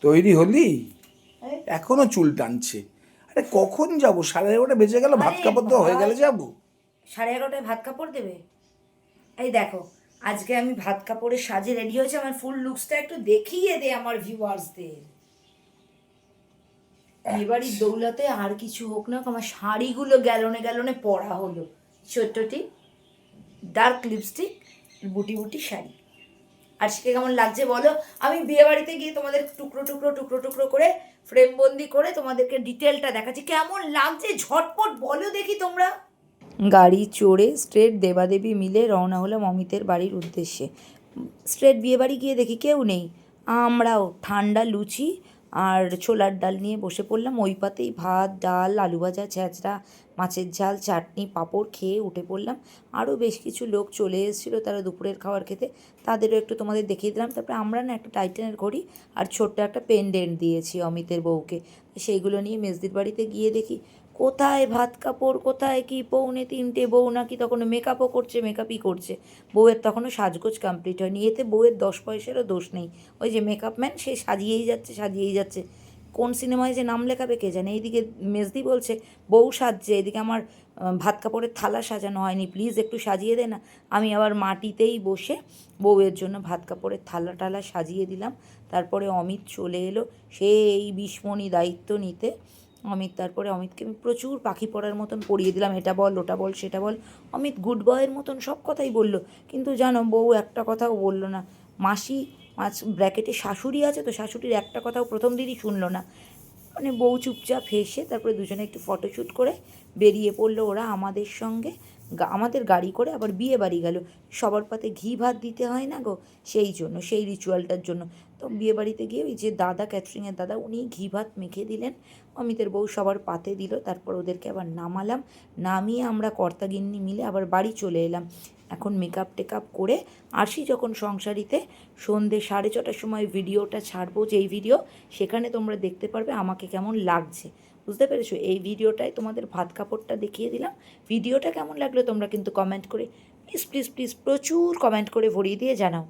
তৈরি হলি? এই, এখনো চুল টানছে। আরে কখন যাবো? 11:30 বেজে গেল, ভাত আরে কাপড় তো হয়ে ভাই, গেলে যাবো। 11:30টায় ভাত কাপড় দেবে? এই দেখো, আজকে আমি ভাত কাপড়ে সাজে রেডি হয়েছে, আমার ফুল লুকসটা একটু দেখিয়ে দে আমার ভিউয়ার্সদের। বিয়েবাড়ির দৌলতে আর কিছু হোক না, আমার শাড়িগুলো গ্যালনে গ্যালনে পরা হলো। ছোট্টটি ডার্ক লিপস্টিক, বুটি বুটি শাড়ি। আর সেটা কেমন লাগছে বলো? আমি বিয়ে বাড়িতে গিয়ে তোমাদের টুকরো টুকরো টুকরো টুকরো করে ফ্রেম বন্দি করে তোমাদেরকে ডিটেলটা দেখাচ্ছি কেমন লাগছে, ঝটপট বলো দেখি তোমরা। গাড়ি চড়ে স্ট্রেট দেবাদেবী মিলে রওনা হলাম অমিতের বাড়ির উদ্দেশ্যে। স্ট্রেট বিয়ে বাড়ি গিয়ে দেখি কেউ নেই। আমরাও ঠান্ডা লুচি আর ছোলার ডাল নিয়ে বসে পড়লাম। ওই পাতেই ভাত, ডাল, আলু ভাজা, ছ্যাঁচড়া, মাছের ঝাল, চাটনি, পাঁপড় খেয়ে উঠে পড়লাম। আরও বেশ কিছু লোক চলে এসেছিলো তারা দুপুরের খাবার খেতে, তাদেরও একটু তোমাদের দেখিয়ে দিলাম। তারপরে আমরা না একটা টাইটানের ঘড়ি আর ছোট্ট একটা পেনডেন্ট দিয়েছি অমিতের বউকে, সেইগুলো নিয়ে মেজদির বাড়িতে গিয়ে দেখি কোথায় ভাত কাপড়, কোথায় কি 2:45 বউ নাকি তখনও মেকআপও করছে, মেকআপই করছে। বউয়ের তখনও সাজগোজ কমপ্লিট হয়নি, এতে বউয়ের 10 পয়সারও দোষ নেই। ওই যে মেকআপ ম্যান, সে সাজিয়েই যাচ্ছে সাজিয়েই যাচ্ছে। কোন সিনেমায় যে নাম লেখাবে কে জানে। এইদিকে মেজদি বলছে বউ সাজছে, এদিকে আমার ভাত কাপড়ের থালা সাজানো হয়নি, প্লিজ একটু সাজিয়ে দে না। আমি আবার মাটিতেই বসে বউয়ের জন্য ভাত কাপড়ের থালা টালা সাজিয়ে দিলাম। তারপরে অমিত চলে এলো, সে এই বিস্মণি দায়িত্ব নিতে। তারপরে অমিতকে আমি প্রচুর পাখি পড়ার মতন পড়িয়ে দিলাম, এটা বল ওটা বল সেটা বল। অমিত গুড বয়ের মতন সব কথাই বলল, কিন্তু জানো বউ একটা কথাও বললো না। মাসি ব্র্যাকেটে শাশুড়ি আছে তো, শাশুড়ির একটা কথাও প্রথম দিনই শুনলো না। মানে বউ চুপচাপ হেসে তারপরে দুজনে একটু ফটোশ্যুট করে বেরিয়ে পড়লো ওরা আমাদের সঙ্গে। আমাদের গাড়ি করে আবার বিয়ে বাড়ি গেল। সবার পাতে ঘি ভাত দিতে হয় না গো, সেই জন্য, সেই রিচুয়ালটার জন্য। তো বিয়ে বাড়িতে গিয়ে ওই যে দাদা, ক্যাটারিংয়ের দাদা, উনি ঘি ভাত মেখে দিলেন, অমিতের বউ সবার পাতে দিল। তারপর ওদেরকে আবার নামালাম, নামিয়ে আমরা কর্তাগিন্নি মিলে আবার বাড়ি চলে এলাম। এখন মেকআপ টেকআপ করে আসি যখন সংসারিতে, সন্ধ্যে 6:30টার সময় ভিডিওটা ছাড়বো, যেই ভিডিও, সেখানে তোমরা দেখতে পারবে আমাকে কেমন লাগছে। বুঝতে পেরেছো? এই ভিডিওটায় তোমাদের ভাত কাপড়টা দেখিয়ে দিলাম। ভিডিওটা কেমন লাগলো তোমরা কিন্তু কমেন্ট করে প্লিজ প্লিজ প্লিজ প্রচুর কমেন্ট করে ভরিয়ে দিয়ে জানাও।